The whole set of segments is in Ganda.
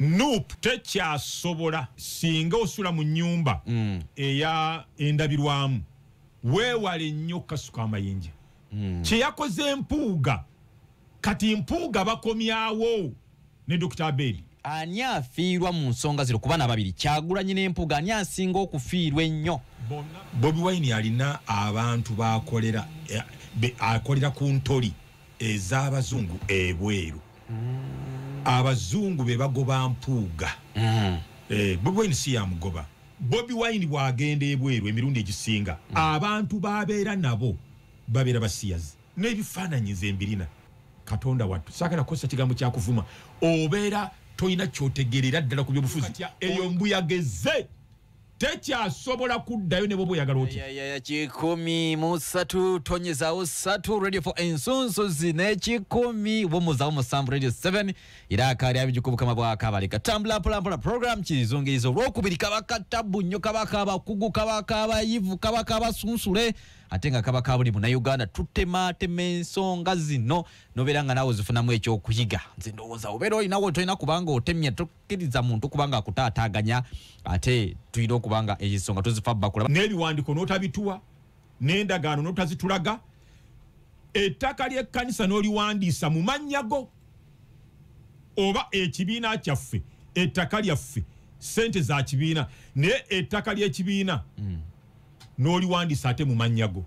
Nup tekyasobola singa osula mu nnyumba eya endabirwamu weewale nnyo kasuka amayinja kye yakoze Mpuuga kati Mpuuga bakomyawo ne Dr. Abed ani afiirwa mu nsonga zino kuba n'ababiri Kyagulanyi ne Mpuuga ani asinga okufiirwa ennyo Bobi Wine alina abantu bakolera akolera ku ntoli ez'abazungu ebweru abazungu be bagoba Mpuuga Bobi Wine si yamugoba Bobi Wine bwagenda ebweru emirundi egisinga abantu babeera nabo babeera basiyazi n'ebifaananyizo embirina Katonda wattu saagala kosa kigambo kya kuvuma obeera toyina kyotegerera ddala ku byobufuzi eyo mbuyageze tekyasobola kuddayo ne bobo yagala oti ya 13 tonyezaawo 3 radio for ensonsozi ne 10 bomuzaawo musanvu radio 7 era akaali abijukubukama bwakabaleka tambula mpolampola program kizungirizo olwokubiri kabaka tabu nnyo kabaka abakugu kabaka abayivu kabaka abasunsule ate nga kabaka buli muna Uganda tutematema ensonga zino nobeera nga naawe zifunamu ekyokuyiga nze ndowooza obeera olinawo tolina kubanga otemya tokkiriza muntu kubanga akutaataaganya ate tuyina okubanga ensonga tuzifa bakula n'ebiwandiiko n'otabituwa n'endagaano n'otazitulaga ettaka ly'ekkanisa n'oliwandiisa mu mannyago oba ekibiina kyaffe ettaka lyaffe ssente za kibiina naye ettaka ly'ekibiina n'oliwandiisa ate mu mannyago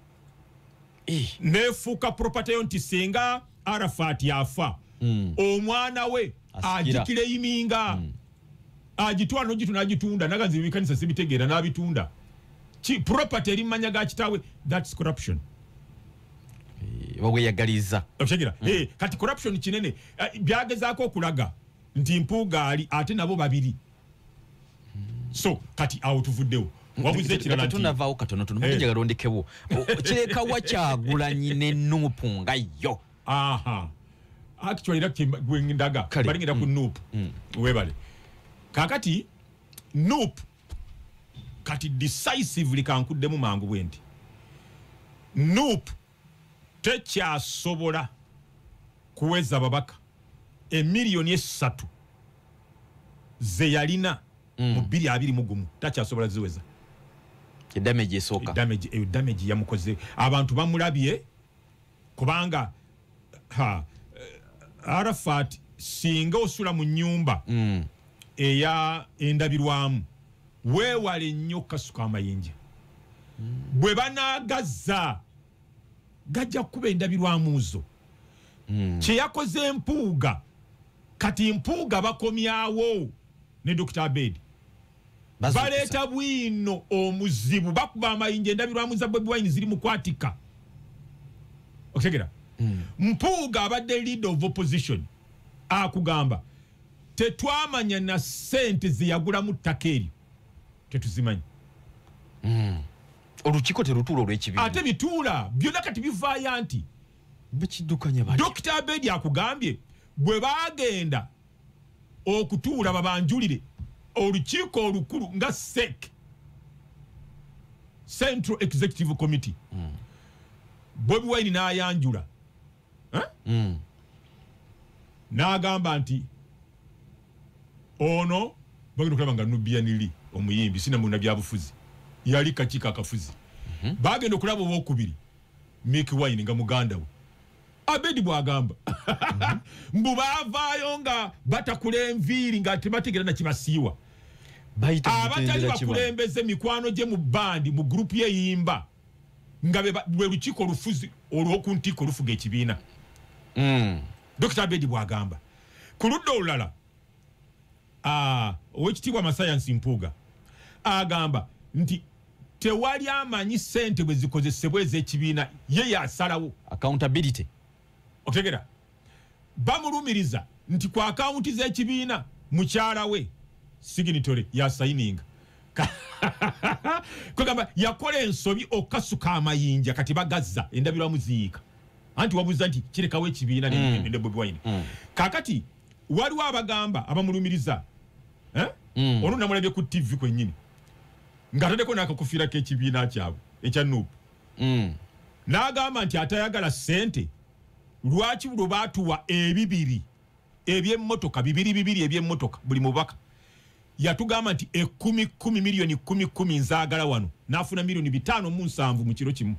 neefuuka property yo nti singa Arafat yafa omwana we agikira yiminga agitwala n'ogitunda n'agitunda naganzi ebikanisa sibitegeera n'abitunda property eri mmanya ga kitaawe that's corruption baweyagaliza okutegeera kati corruption kinene byagezaako okulaga nti Mpuuga ali ate nabo babiri so kati awo tuvuddewo wabuze kirala tunavaawo katono mujja galondekebo kireka wa Kyagulanyi ne Nuupu nga yo actually that gwendaga balingenda ku Nuupu webale kakati Nuupu kati decisively kankuddemu mangu bwendi Nuupu tekyasobola kuweza babaka emiliyoni 3 ze yalina mu 221 takyasobola ziweza damage esoka damage yamukoze abantu bamulabye kubanga Arafat singa osula mu nnyumba eya endabirwamu weewale nnyo kasuka amayinja bwe banaagazza gajja kuba endabirwamu zo kye yakoze Mpuuga kati Mpuuga bakomyawo ne Dr. Abed baleeta Bwiino omuzibu bakuba amayinja endabirwamu za Bobi Wine ziri mukwatika okutegera Mpuuga abadde leader of opposition akugamba tetwamanya na ssente zeyagulamu ttaka eryo tetuzimanyi olukiiko terutuula olw'ekibiina ate bituula byonna kati bivaayo nti bakidukanya bali Dr. Abed akugambye bwe bagenda okutuula babanjulire olukiiko olukulu nga SEC Central Executive Committee Bobi Wine n'ayanjula n'agamba nti ono bagenda okulaba nga Nubia Nili omuyimbi sina muna byabufuzi yali kakiiko akafuzi bagenda okulaba obwokubiri Mick Wine nga muganda we Abed bwagamba mbu baavaayo nga batakula enviiri nga tebategeera na kibasiiwa abatali bakulembeze mikwano gye mu bandi mu gurupu y'eyimba nga bwe lukiiko olufuzi olw'oku ntiiko olufuga ekibiina Dr. Abed bwagamba ku ludda olulala owekitiibwa Masayansi Mpuuga agamba nti tewali amanyi ssente bwe zikozesebwa ez'ekibiina ye yasalawo accountability otegera bamulumiriza nti ku akawunti z'ekibiina mukyala we signatory ya signing kugamba yakola ensobi okasuka amayinja kati bagazza endabirwamu ziyiika anti wabuuza nti kirekawo ekibiina ne Bobi Wine kakati waliwo abagamba abamulumiriza ono namulabye ku TV kwennyini ng'ataddeko n'akakufiira k'ekibiina kyabwe ekya Nuupu n'agamba nti atayagala ssente lwaki bwe baatuwa ebibiri ebyemmotoka bibiri ebyemmotoka buli mubaka yatugamba nti 10 milioni 10 nzaagala wano n'afuna milioni 5.7 mu kiro kimu.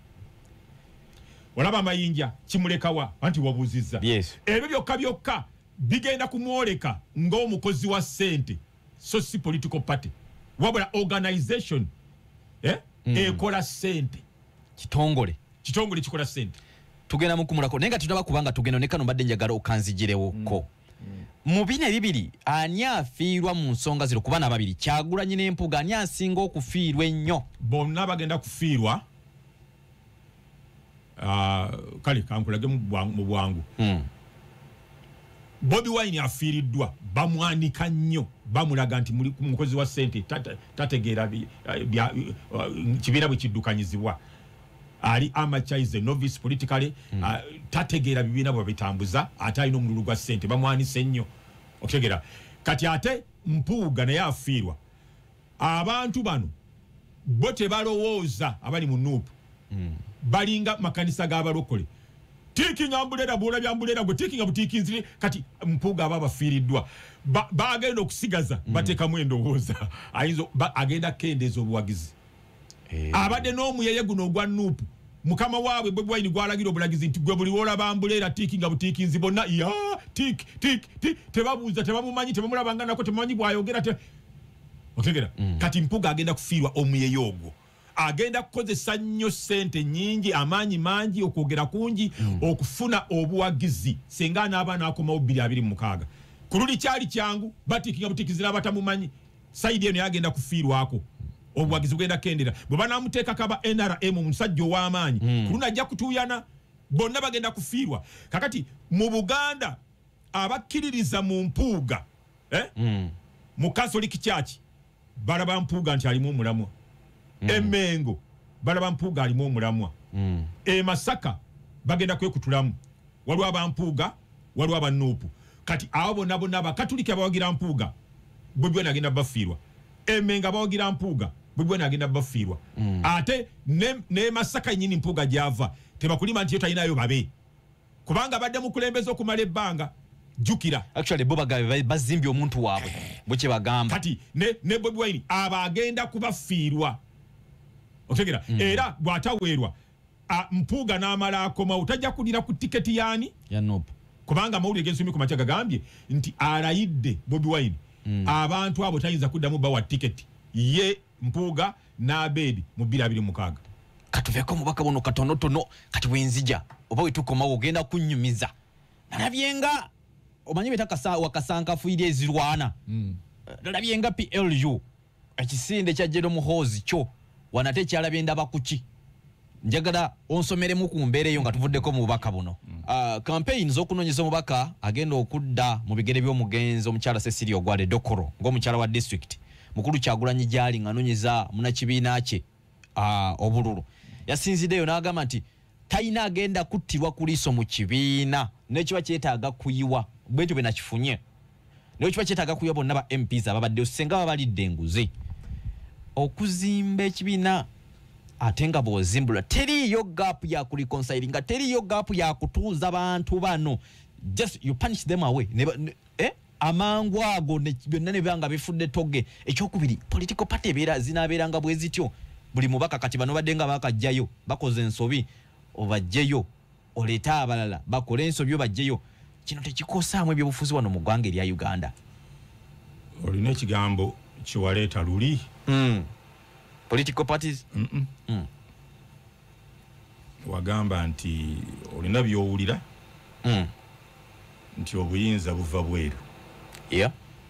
Olaba amayinja kimulekawa anti wabuuzizza. Yes. Ebyo byokka bigenda kumwoleka ng'omukozi wa ssente, so si political party wabula organization ekola ssente, kitongole kikola ssente. Tugenda mukumulako naye nga tunaba kubanga tugenda ne kano mbadde njagala okanzigirewoko mu bine bibiri ani afiirwa mu nsonga zino kuba n'ababiri Kyagulanyi ne Mpuuga ani asinga okufiirwa ennyo? Bonna bagenda kufiirwa. Kale kankulage mu bwangu. Bobi Wine afiiriddwa bamwanika nnyo bamulaga nti mukozi wa ssente tategeera kibiina bwe kiddukanyizibwa. Ali amateur novice politically tategeera bibiina bwe bitambuza ate alina omululu gwa ssente bamwanise nnyo okutegeera. Kati ate Mpuuga naye afiirwa. Abantu bano bo tebalowooza abali mu nuupu balinga makanisa g'abalokole tikinga ambulera bwola byambulera gwe tikinga butikinzire. Kati Mpuuga aba bafiiriddwa bagenda okusigaza bateekamu endowooza ayinza agenda kendeeza obuwagizi. Abadde n'omuyeye guno ogwa nuupu mukama waabwe Bobi Wine gwalagira obulagizi nti gwe buli wola bambulera tikinga butikinzi bonna tik tebabuuza tebamumanyi tebamulabanga nako tebamanyi bwayogera otegera. Kati Mpuuga agenda kufiirwa omuyeye ogwo. Agenda kukozesa nnyo ssente nnyingi amaanyi mangi okwogera kungi okufuna obuwagizi singa anaaba akomawo 2026. Ku luli kyali kyangu batikinga butikinzi n'abatamumanyi sayidi eno yagenda kufiirwako obuwagizi bugenda kendera. Bwe banaamuteeka kaba NRM musajja ow'amaanyi ku luno ajja kutuuyana bonna bagenda kufiirwa. Kakati mu Buganda abakkiririza mu Mpuuga mu Catholic Church balaba Mpuuga nti alimu omulamwa. Emengo balaba Mpuuga alimu omulamwa. Masaka bagenda kwekutulamu waliwo abampuuga waliwo abanuupu. Kati abo bonna abakatuliki abawagira Mpuuga Bobi Wine agenda bafiirwa. Emengo abawagira Mpuuga Bobi Wine agenda bafiirwa. Ate ne Masaka nyini Mpuuga gyava tebakulima nti yo talinayo babe kubanga badde mukulembeza okumala ebbanga. Jukira actually bo bagabe bazimbye omuntu waabwe bwe bagamba. Kati ne Bobi Wine abagenda kubafiirwa otegera. Era bwataweerwa Mpuuga n'amala akoma utajja kudira ku tiketi yani ya nope kubanga mawulire gensumi ku makya gagambye nti alayidde Bobi Wine abantu abo tayinza kuddamu bawa tiketi ye Mpuuga n'Abed mu 2026. Katuveko mubaka bono katonotono kati wenzija oba wetukomawo ogenda kunnyumiza nalabyenga omanyi betaka wakasanka fuire ezirwana nalabyenga PLU ekisinde kya Jero MUHOOZI kyo wanate kyalabye ndaba kuki njagala onsomeremu ku mbeereyo nga tuvuddeko mu bubaka buno. Campaign z'okunoonyeza omubaka agenda okudda mu bigere by'omugenzi omukyala Cecily Ogwale Dokoro ng'omukyala wa district mukulu Kyagulanyi gyali ng'anoonyeza munakibiina kye obululu. Yasinziddeyo n'agamba nti talina agenda kuttirwa ku liiso mu kibiina n'ekiba kyetaaga kuyiwa bwekyo bwe nakifunye n'ekiba kyetaaga kuyiwa bonna ba MPs ababadde osenga babalidde enguzi okuzimba ekibiina ate nga bw'ozimbulwa teriyo gap ya kureconcilinga teriyo gap ya kutuuza bantu bano just you punish them away amangu ago byonna ne banga bifudde toge. Ekyokubiri political party zinaabeeranga bwe zityo buli mubaka kati bano badde nga bakajjayo bakoze ensobi obajjeyo oleeta abalala bakole ensobi obajjeyo kino tekikosaamu ebyobufuzi wano mu ggwanga erya Uganda. Olina ekigambo kiwaleeta luli political parties wagamba nti olina byowulira nti obuyinza buva bweru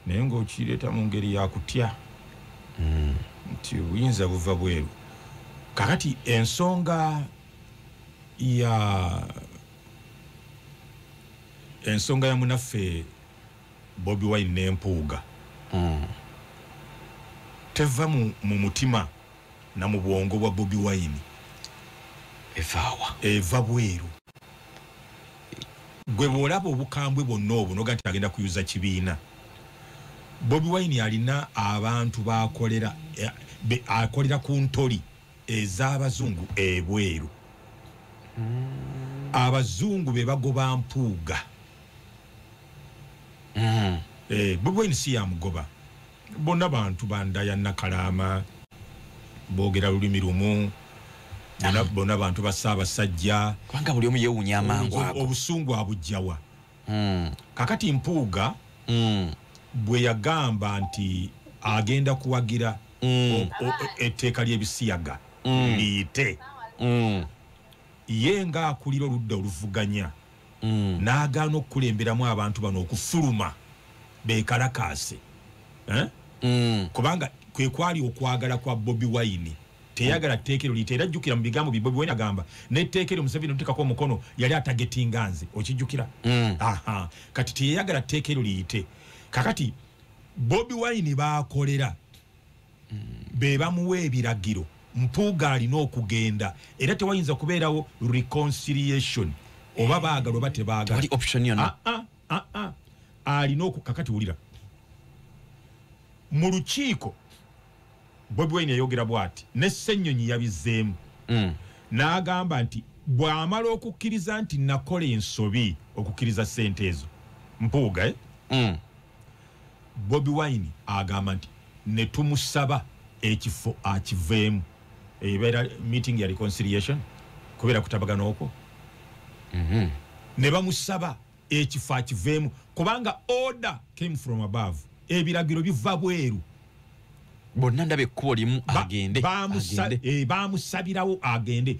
naye ng'okireeta mu ngeri yakutya nti obuyinza buva bweru. Kakati ensonga ya munaffe Bobi Wine ne Mpuuga teva mu mutima na mu bwongo bwa Bobi Wine eva bweru. Gwe bw'olaba obukambwe bwonna obwo noga nti agenda kuyuza kibiina. Bobi Wine alina abantu akolera ku ntoli ez'abazungu ebweru. Abazungu be bagoba Mpuuga Bobi Wine si yamugoba bonna bantu bandaya nakalama boogera lulimi lumu bonna bantu Basajja kubanga buli omu yeewuunya amangu ago obusungu abujjawa kakati Mpuuga bwe yagamba nti agenda kuwagira etteeka ly'ebisiyaga liyite ye nga akulira oludda oluvuganya n'agaana okukulemberamu abantu bano okufuluma beekalakaase kubanga kwe kwali okwagala kwa Bobi Wine teyagala tteekero liyite era jjukira mu bigambo bye Bobi Wine agamba n'etteekero Museveni otutekako omukono yali atagetinga nze okijjukira kati teyagala tteekero liyite kakati Bobi Wine baakolera be bamuwa ebiragiro Mpuuga alina okugenda era tewayinza kubeerawo reconciliation oba baagala oba tebaagala alina kakati wulira mu lukiiko Bobi Wine yayogera bw'ati ne Ssennyonyi yabizeemu n'agamba nti bw'amala okukkiriza nti nakola ensobi okukkiriza ssente ezo Mpuuga Bobi Wine agamba nti ne tumusaba ekifo akiveemu ebeera meeting ya reconciliation kubeera kutabagana okwo ne bamusaba ekifo akiveemu kubanga order came from above ebiragiro biva bweru bonna ndabe ekkubo limu agende bamusabirawo agende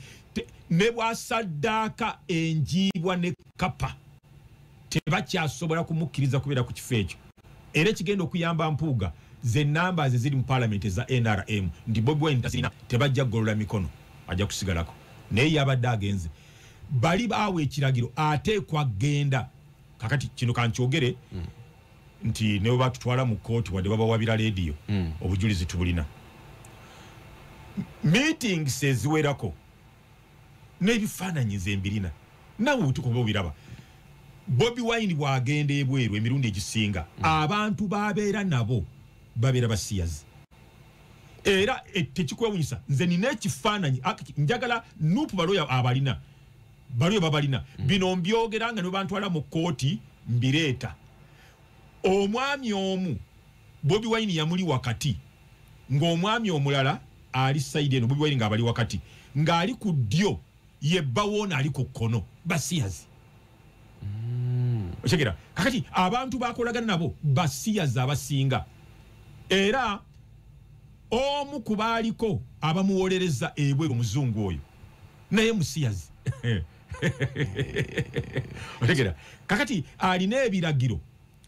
ne bwasaddaaka enjiibwa ne kapa tebakyasobola kumukkiriza kubeera ku kifo ekyo era kigenda okuyamba Mpuuga ze namba ze ziri mu parliament eza NRM ndi Bobi Wine tasina tebajja golola mikono ajja kusigalako naye yabadde agenze bali baawe ekiragiro ateekwa genda kakati kino kankyogere nti ne batutwala mu kooti wadde babawabira radio obujulizi tubulina meetings eziwerako n'ebifaananyi zembirina nawe utukoba obiraba Bobi Wine bwagenda ebweru emirundi egisinga abantu babeera nabo babeera basiyazi era tekikwewunyisa nze nina ekifaananyi njagala nuupu baloya abalina baloya babalina bino mbyogera nga ne bantwala mu kooti mbireeta omwami omu Bobi Wine yamuli wakati ng'omwami omulala ali side eno Bobi Wine ng'abali wakati ng'ali ku ddyo ye bawona ali ku kkono basiyazi Ochekera kakati abantu bakolagana nabo basiyazi abasinga era omu kubaaliko abamuwolereza ebweru omuzungu oyo naye musiyazi Ochekera kakati alina ebiragiro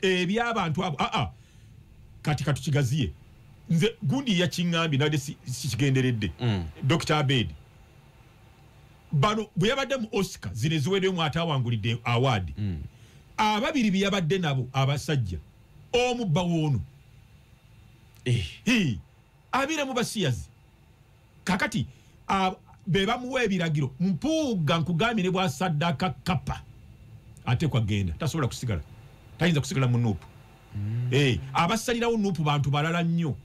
eby'abantu abo kati katukigaziye nze gundi yakiŋŋambye nadde sikigenderedde Dr. Abed bano bwe yabadde mu Oscar zino eziweddemu ate awangulidde award ababiri bye yabadde nabo abasajja omu bawoono abire mu basiyazi kakati be bamuwa ebiragiro Mpuuga nkugambye ne bwasaddaaka kapa ate kwagenda tasobola kusigala tayinza kusigala mu nuupu abasalirawo nuupu bantu balala nnyo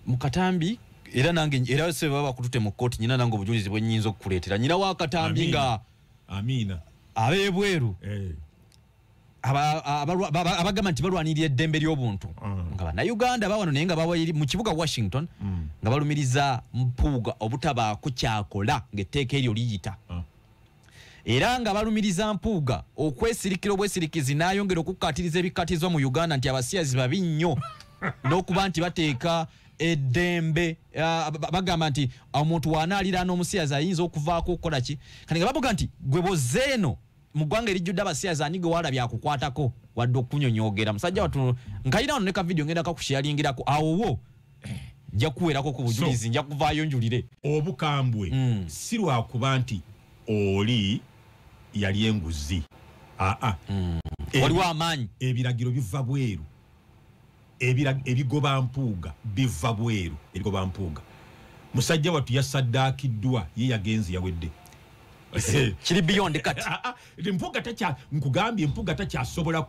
mu katambi era nange era se baba bakutute mu kooti nyina nange obujulizi bwe nnyinza okukuleetera nyina wa katambi nga amina abebweru abagamba nti balwanirira eddembe ly'obuntu nga bannayuganda bawano naye nga baba mu kibuga Washington nga balumiriza Mpuuga obutabaako kyakola ng'etteeka eryo liyita era nga balumiriza Mpuuga okwesirikira obwesirikizi n'ayongera okukkaatiriza ebikkaatizwa mu Uganda nti abasiyazi babi nnyo n'okuba nti bateeka eddembe bagamba nti omuntu wanaalira n'omusiyazi ayinza okuvaako okukola ki kati nga bavuga nti gwe bozeeno mu ggwanga erijjudde abasiyazi ani gwe waalabye akukwatako wadde okunyonyogera musajja watu nkalina wano ne ka video ngenda kakusheyalingirako awowo nja kuweerako ku bujulizi nja kuvaayo njulire obukambwe si lwakuba nti oli yali enguzi waliwo amaanyi ebiragiro biva bweru ebigoba Mpuuga biva bweru ebigoba Mpuuga musajja watu yasaddaakiddwa ye yagenzi yawedde kiri beyond kati Mpuuga nkugambye Mpuuga takyasobola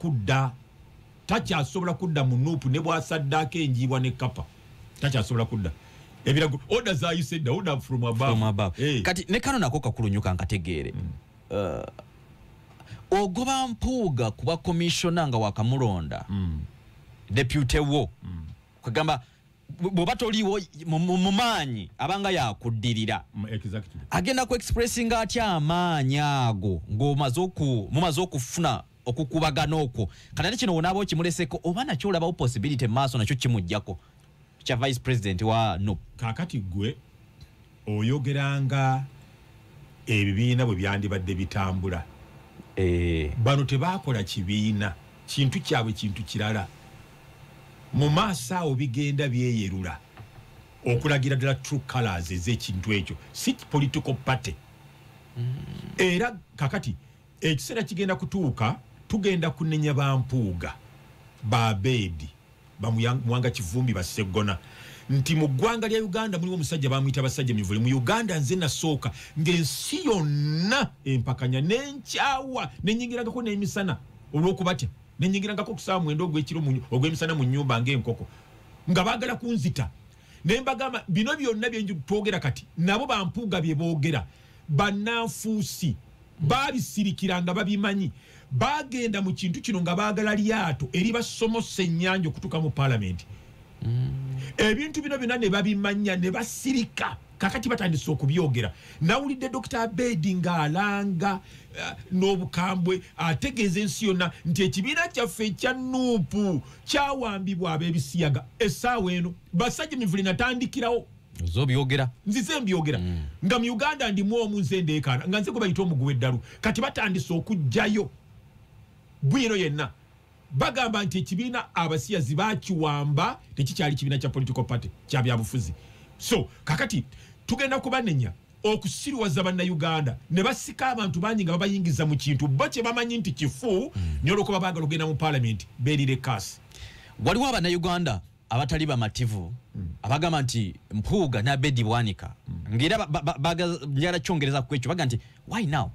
kudda mu nuupu ne bwasaddaako enjiibwa ne kapa takyasobola kudda ebirago order zayise dda order from above kati ne kano nako kakulunyuka nkategeere ogoba Mpuuga kuba commissioner nga wakamulonda deputy wo kugamba bwoba toliwo mu maanyi abanga yakuddirira agenda ku expressing atya amaanyi ago mumaze okufuna okukubagana okwo kati kino wonaaba okimuleseko oba nakyo olabawo possibility maaso nakyo kimujjako kya vice president wa no kakati gwe oyogeranga ebibiina bwe byandibadde bitambula bano tebakola kibiina kintu kyabwe kintu kirala mu maaso awo bigenda byeyerula okulagira ddala true colors ez'ekintu ekyo si political party era kakati ekiseera kigenda kutuuka tugenda kunenya ba Mpuuga ba Abed Bwanika Kivumbi Baseggona nti mu ggwanga lya Uganda muliwo omusajja bamuyita Basajja Mivule mu Uganda nze nasooka ng'ensi yonna empakanya n'enkyawa nenyingirangako n'emisana olw'okubatya nenyingirangako okusaawa 9 ogw'ekiro ogw'emisana mu nnyumba ng'enkoko nga baagala kunzita ne mbagamba bino byonna bye twogera kati nabo ba Mpuuga bye boogera bannanfuusi babisirikiranga babimanyi bagenda mu kintu kino nga baagala lyato eribasomosa ennyanja okutuuka mu parliament ebintu bino byonna ne babimanya ne basirika kakati batandise okubyogera nawulidde Dr. Abed ng'alanga n'obukambwe ategeeza ensi yonna nti ekibiina kyaffe ekya nuupu kyawambibwa ab'ebisiyaga essaawa eno Basajja Mivule natandikirawo zobyogera nzize mbyogera nga mu Uganda ndimu omu nze ndeekaana nga nze gwe bayita omuguwa eddalu kati batandise okujjayo Bwiino yenna bagamba nti ekibiina abasiyazi bakiwamba tekikyali kibiina kya political party kya byabufuzi so kakati tugenda kubanenya okusiriwaza bannayuganda ne basika abantu bangi nga babayingiza mu kintu bo kye bamanyi nti kifu nyolwokuba baagala okugenda mu parliament beerire kasi waliwo abannayuganda abatali bamativu abagamba nti Mpuuga ne Abed Bwanika ng'era njagala kyongereza ku ekyo baga nti why now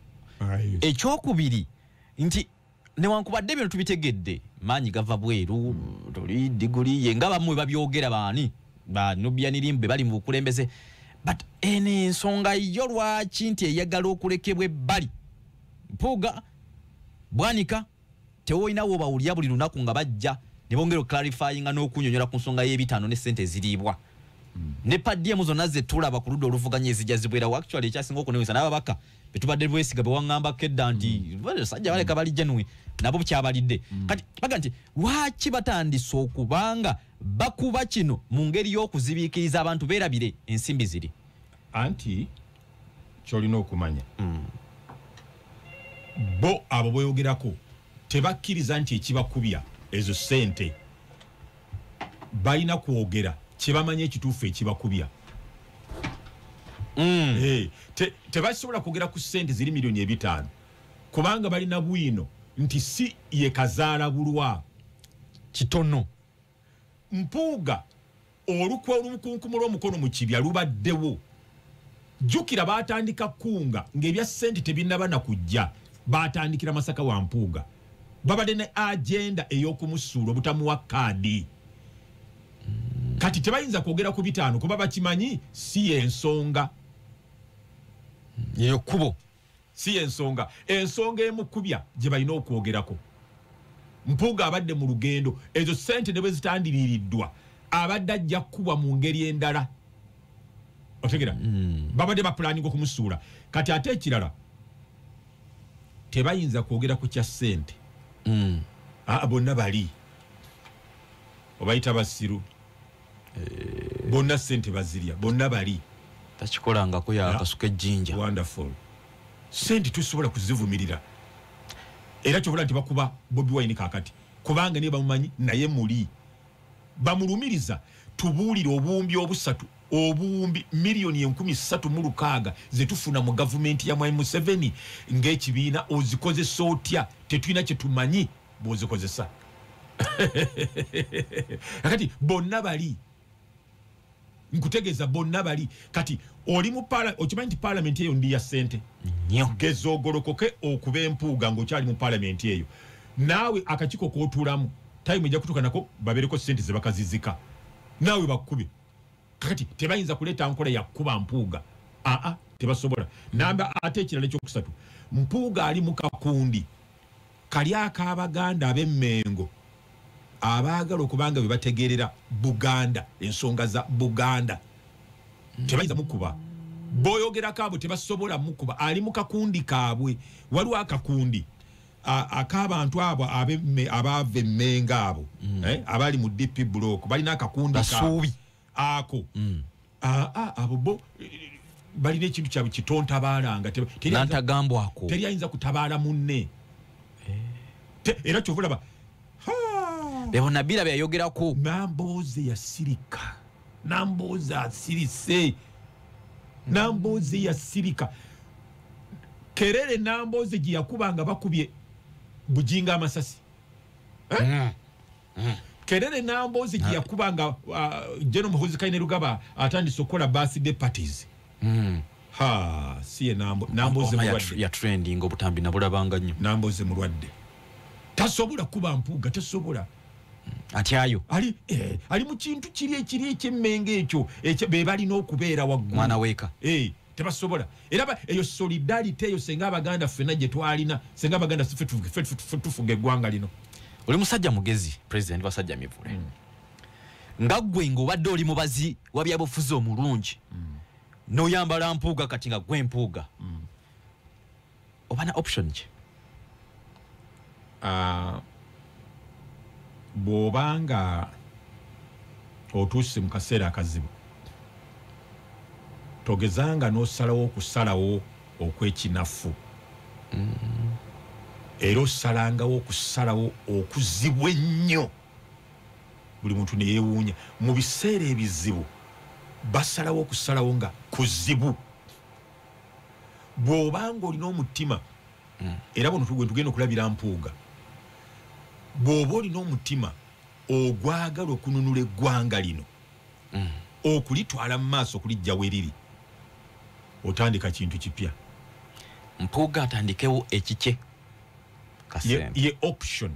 ekyokubiri nti newankubadde bino tubitegedde maanyi gava bweru toli diguli ye nga bamwe babyogera baani banubya nirimbe bali mu bukulembeze but ene ensonga yo lwaki nti eyagala okulekebwa ebbali Mpuuga Bwanika tewoyinawo bawulya buli lunaku nga bajja ne bongera clarifying n'okunyonyola ku nsonga y'ebitaano ne ssente ziriibwa ne paddiyemu zonna ze tulaba ku ludda oluvuganya ezijja zibwerawo actually ekyasinga okunewesa n'ababaka betubadde bwesiga bewaŋŋambako edda nti basajja baleka balijja nuwe nabo bukyabalidde kati baga nti lwaki batandise okubanga bakuba kino mu ngeri y'okuzibiikiriza abantu beerabire ensimbi ziri anti kyolina okumanya bo abo boyogerako tebakkiriza nti ekibakubya ezo ssente balina kwogera kyebamanyi ekituufu ekibakubya tebasobola kwogera ku ssente ziri miliyoni 5 kubanga balina Bwiino nti si ye kazaala bulwa kitono Mpuuga olukwa olukunkumu lw'omukono mu kibya lubaddewo jjukira baatandika kunga ng'ebya ssente tebinnaba na kujja baatandikira Masaka wa Mpuuga babadde ne agenda ey'okumusuula obutamuwa kaadi kati tebayinza kwogera ku 5 kuba bakimanyi si ensonga yeyo kubo si ensonga emukubya gye balina okwogerako Mpuuga abadde mu lugendo ezo ssente ne bwe zitandiriiriddwa abadde ajja kubwa mu ngeri endala otegera babadde bapulaninga okumusuula kati ate ekirala tebayinza kwogera ku kya ssente bonna bali obayita basiru bonna ssente bazirya bonna bali takikolangako yakasuka ejjinja wonderful ssente tusobola kuzivumirira era kyobola nti bakuba Bobi Wine kakati kubanga niye bamumanyi naye muli bamulumiriza tubuulire obuwumbi obusatu obuwumbi miliyoni 13,600 zetufuna mu gavumenti ya MUSEVENI ng'ekibiina ozikozesa otya tetulina kye tumanyi bw'ozikozesa kati bonna bali nkutegeeza bonna bali kati oli mu okimanyi nti parliament eyo ndi ya ssente geza ogolokoke okuba Empuuga ng'okyali mu parliament eyo naawe akakiiko k'otuulamu time ejja kutuuka nako babeereko ssente ze bakazizika naawe bakkube kati tebayinza kuleeta nkola yakkuba Mpuuga tebasobola namba ate ekirala ekyokusatu Mpuuga ali mu kakundi kali ak'Abaganda ab'Emmengo abaagala okubanga bebategeerera Buganda ensonga za Buganda tebayinza mukuba boyogerako abo tebasobola mukuba ali mu kakundi kaabwe waliwo akakundi ak'abantu abo abaava Emmengo abo abali mu DP block balina akakundi ako abo bo balina ekintu kyabwe kitontabaalanga nantagambwako teri ayinza kutabaala munne era kyovulaba Bebo Nabila byayogerako Namboze yasirika Namboze asirise Namboze yasirika Kerere Namboze giyakubanga bakubye Bujinga amasasi Kerere Namboze giyakubanga Jeno Muhoozi Kaine Rugaba atandise okola birthday parties siye Namboze mulwadde ya trending obutambi nabulabanga nnyo Namboze mulwadde tasobola kuba Mpuuga tasobola atyayo ali mu kintu kiri eky'Emmengo ekyo be balina okubeera waggulu mwana weka tebasobola era eyo solidarity eyo senga Abaganda ffenna gye twalina senga Abaganda tufuga eggwanga lino oli musajja mugezi president Basajja Mivule nga gwe ng'obadde oli mubazi wa byabufuzi omulungi n'oyambala Mpuuga kati nga gwe Mpuuga obana option ki bw'obanga otuuse mu kaseera akazibu togezanga n'osalawo okusalawo okw'ekinafu era osalangawo okusalawo okuzibu ennyo buli muntu ne yeewuunya mu biseera ebizibu basalawo okusalawo nga kuzibu bw'obanga olina omutima era buno tugenda okulabira Mpuuga bw'oba olina omutima ogwagala okununula eggwanga lino okulitwala mu maaso okulijja we liri otandika kintu kipya Mpuuga atandikewo ekike ye option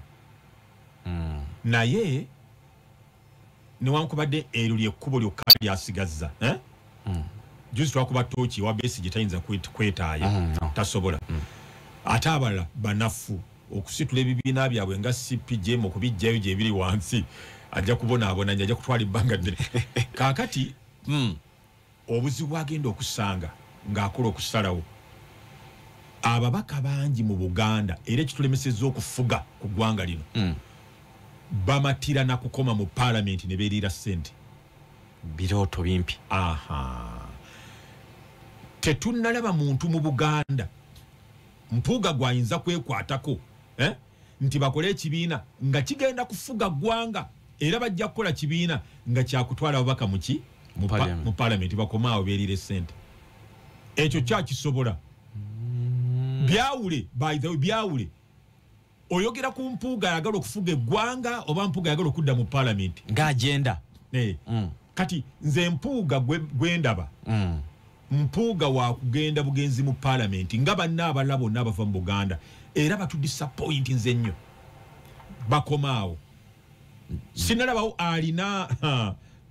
naye newankubadde eryo lyekkubo lyokka lyasigazza juzi twakuba tooki wa Besigye tayinza kwetaaya tasobola ate abalala banafu okusitula ebibiina byabwe nga CPJ okubijjayo gye biri wansi ajja kubonaabona ajja kutwala ebbanga ddene kaakati obuzibu agenda okusanga ng'akola okusalawo ababaka bangi mu Buganda era ekitulemesezza okufuga ku ggwanga lino bamatira na kukoma mu parliament ne beerira ssente birooto bimpi tetunnalaba muntu mu Buganda Mpuuga gwayinza kwekwatako nti bakole ekibiina nga kigenda kufuga ggwanga era bajja kukola kibiina nga kyakutwala ababaka mu parliament bakomaawo beerire ssente ekyo kyakisobola byawule by the way byawule oyogera ku Mpuuga ayagala okufuga eggwanga oba Mpuuga ayagala okudda mu parliament ng'agenda kati nze Mpuuga gwendaba Mpuuga wa kugenda bugenzi mu parliament nga banna abalala bonna abava mu Buganda era batudisappoint nze nnyo bakomaawo sinalabawo alina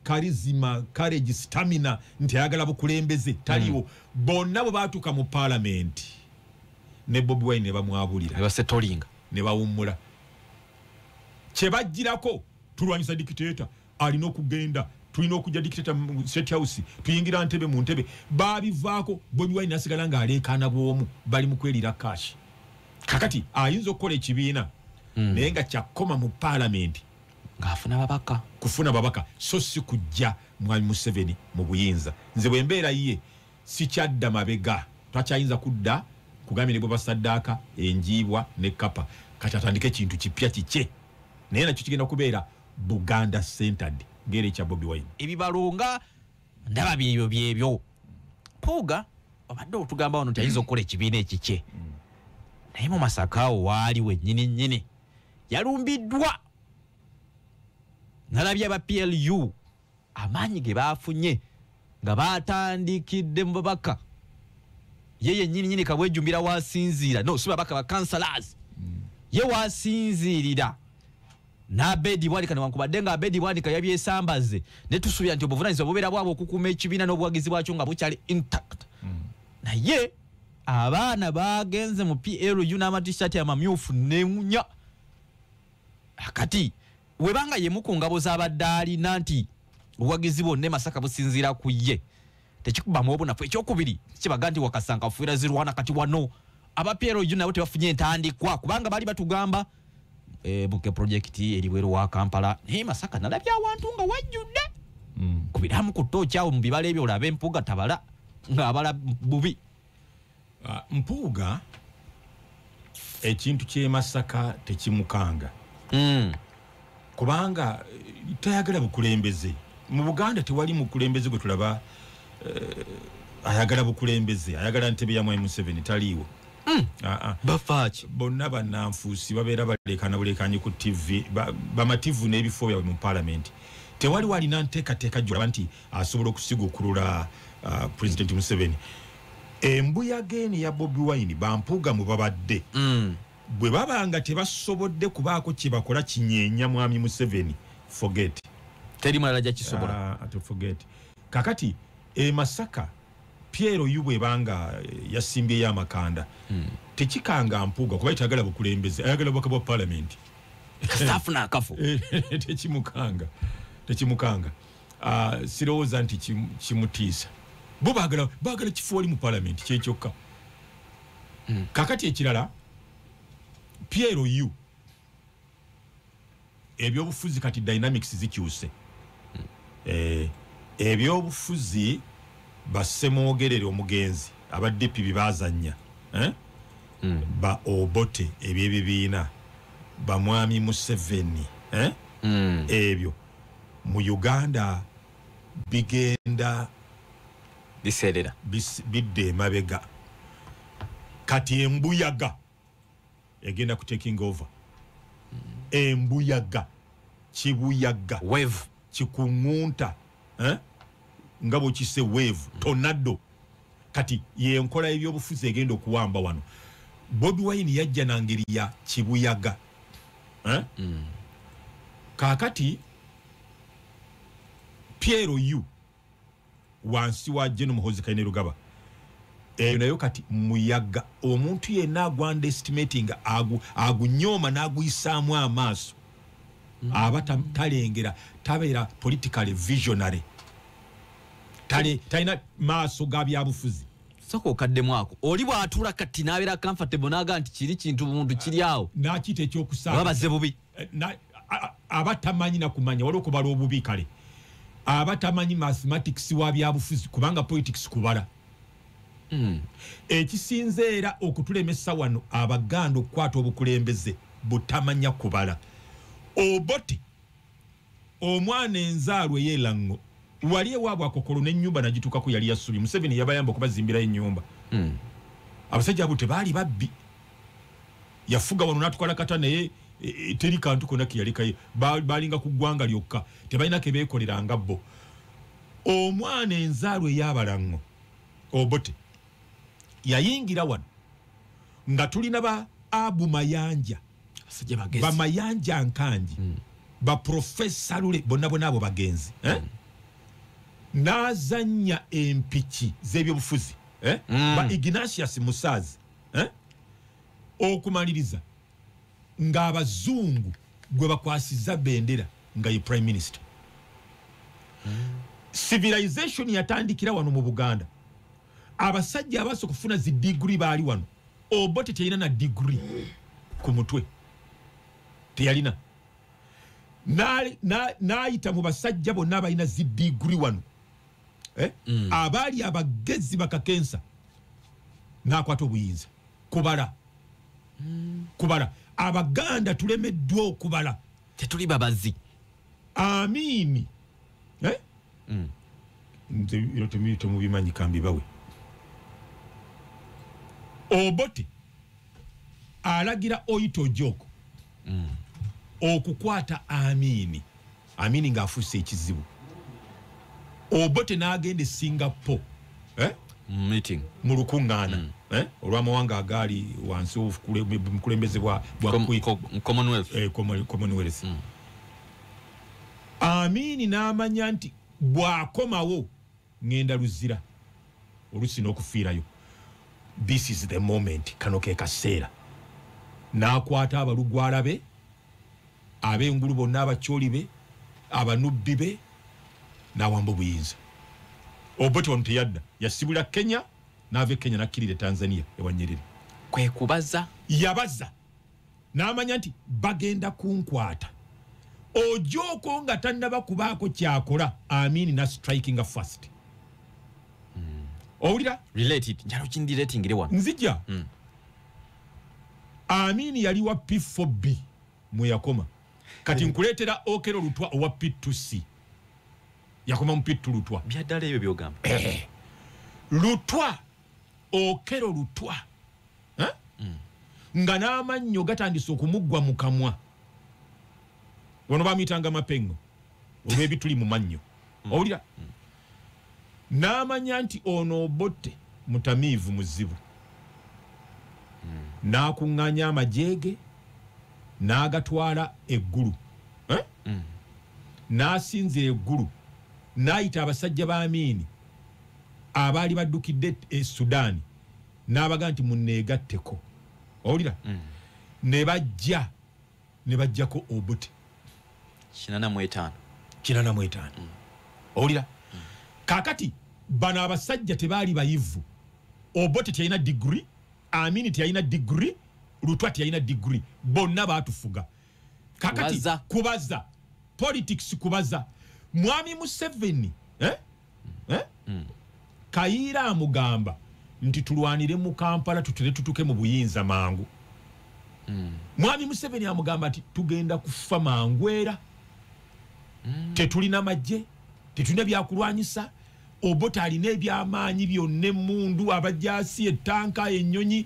charisma courage stamina nti ayagala bukulembeze taliwo bonna bwe baatuuka mu parliament ne Bobi Wine ne bamwabulira basetolinga ne bawummula kye bajjirako tulwanyisa dictator alina okugenda tulina okujja dictator mu State House tuyingira ntebe mu ntebe babivaako Bobi Wine nasigala ng'aleekaana bw'omu bali mu kwelira cash kakati ayinza okukola ekibiina naye nga kyakoma mu parliament ng'afuna babaka kufuna babaka so si kujja mwami Museveni mu buyinza nze bwe mbeera ye sikyadda mabega twakyayinza kudda kugambye ne bwe basaddaaka enjiibwa ne kapa kati atandika ekintu kipya kikye naye nakyo kigenda kubeera Buganda centered ngere ekya Bobi Wine ebibalunga ndaba byebyo Mpuuga obadde otugamba wano tayinza okukola ekibiina ekikye naye mu Masaka awo waali wennyini yalumbiddwa nalabye aba PLU amaanyi ge baafunye nga batandikidde mu babaka ye yennyini kabwejumbira wasinziira no si babaka ba councillors ye wasinziirira n'Abed Bwanika newankubadde nga Abed Bwanika yabyesambaze ne tusuubira nti obuvunaanyizibwa bubeera bwabwe okukuuma ekibiina n'obuwagizi bwakyo nga bukyali intact naye abaana bagenze mu PLU n'amatishati amamyufu nemunya akati webanga yemu ku ngabo z'abaddaali nanti obuwagizi bwonna Masaka businziira ku ye tekikubamu obunafu ekyokubiri kibaga nti Wakasanga afuira zirwana kati wano aba PLU nabo tebafunye entandikwa kubanga bali batugamba buke project eriwero wa Kampala Masaka nalabya awantu nga wajjudde kubiramu ku tocha awo mu bibala ebyo olabe Mpuuga tabala ng'abala bubi Mpuuga ekintu kye Masaka tekimukanga kubanga tayagala bukulembeze mu Buganda tewali mukulembeze gwe tulaba ayagala bukulembeze ayagala ntebe ya MUSEVENI taliiwo bafaaki bonna bannanfuusi babeera balekana bulekanyi ku TV bamativu n'ebifo byabwe mu parliament tewali walina nteekateeka gyolaba nti asobola okusigukulula President MUSEVENI embuyaga eno ya Bobi Wine bampuuga mu babadde bwe babanga tebasobodde kubaako kyebakola kinyeenya mwami MUSEVENI forget teri mulala ajja kisobola forget kakati Masaka Piero yubwe banga yasimbye amakanda tekikanga Mpuuga kuba itagala bukulembeze ayagala bwakabwa parliament staff na akafu tekimukanga sirowooza nti kimutiisa bo bagala kifo oli mu parliament kyekyokka kakati ekirala Piero yu ebyobufuzi kati dynamics zikyuse ebyobufuzi basemwogerere omugenzi abaddepi bibazanya ba obote ebyebibiina bamwami MUSEVENI ebyo mu Uganda bigenda biserera bidde emabega kati embuyaga egenda ku taking over embuyaga kibuyaga wave kikungunta nga bwekise wave tornado kati yenkola ebyobufuzi egenda okuwamba wano Bobi Wine yajja nangeri ya kibuyaga kakati Piero yu wansi wa General Muhoozi Kayine Rugaba nayo kati muyaga omuntu yenna agwanda estimating agunyoma n'aguyisaamu amaaso aba talengera tabeera politically visionary talina maaso ga byabufuzi soko okaddemu ako oli bw'atuula kati n'abeera comfortable n'aga nti kiri kintu muntu kiri awo n'akita ekyokusanga babazze bubi aba tamanyi na kumanya waliwo kubala obubi kale aba tamanyi mathematics wa byabufuzi kubanga politics kubala ekisinze era okutulemesa wano Abaganda okukwata obukulembeze butamanya kubala obote omwana enzaalwa ey'elango wali ewaabwe akokolo n'ennyumba nagituukako yali yasubi MUSEVENI yabayamba okubazimbirayo ennyumba abasajja abo tebaali babbi yafuga wano n'atwala kata naye teri kantu konna keyalekayo balinga ku ggwanga lyokka tebalina ke beekoleranga bo omwana enzaalwa ey'abalango obote yayingira wano nga tulina ba Abu Mayanja bamayanja nkanji baprofesa lule bonna abo bagenzi n'azanya empiki z'ebyobufuzi ba Ignatius Musazi okumaliriza ng'abazungu gwe bakwasiza bendera nga ye prime minister civilization yatandikira wano mu Buganda abasajja abaso kufuna zi degree baali wano obote teyina na degree ku mutwe teyalina n'ayita mu basajja bonna abalina zi degree wano abaali abagezi bakakensa n'akwata obuyinza kubala Abaganda tulemeddwa okubala tetuli babazi amiini nze temubimanyi kambi bawe obote alagira Oito Joko okukwata amiini ng'afuuse ekizibu obote n'agenda Singapore meeting mu lukuŋŋaana olw'amawanga agaali wansi obukulembeze bwa Commonwealth amiini n'amanya nti bw'akomawo ngenda luzira olusi n'okufiirayo this is the moment kano ke kaseera n'akwata abalugwala be ab'engulu bonna abakyoli be abanubbi be n'awamba obuyinza Obote wano teyadda yasibula Kenya n'ava Kenya n'akkirira Tanzania ewa Nyerere kwe kubaza yabaza n'amanya nti bagenda kunkwata ojoko nga tannaba kubaako kyakola Amini na striking first owulira related njalo kindi rating ire wano nzija Amini yali wa P4B mu yakoma kati nkuleetera okero lutwa owa P2C yakoma mu P2 lutwa byaddala ebyo byogamba lutwa okero lutwa nga n'amannyo gatandise okumuggwa mu kamwa wano bamuyitanga mapengo olw'ebituli mu mannyo owulira n'amanya nti ono Obote mutamiivu muzibu n'akuŋŋaanya amajeege n'agatwala eggulu n'asinzira eggulu n'ayita abasajja ba Amini abaali baddukidde e Sudaani n'abaga nti munneegatteko owulira ne bajjako Obote 85 owulira kakati bano abasajja tebaali bayivu Obote teyalina degree Amini teyalina degree lutwa teyalina degree bonna baatufuga kakati kubaza politics kubaza mwami Museveni Kayiira amugamba nti tulwanire mu Kampala tutere tutuke mu buyinza mangu mwami Museveni amugamba nti tugenda kufa mangwera tetulina majje tetulina byakulwanyisa Obote alina ebyamaanyi byonna emmundu abajjaasi ettanka ennyonyi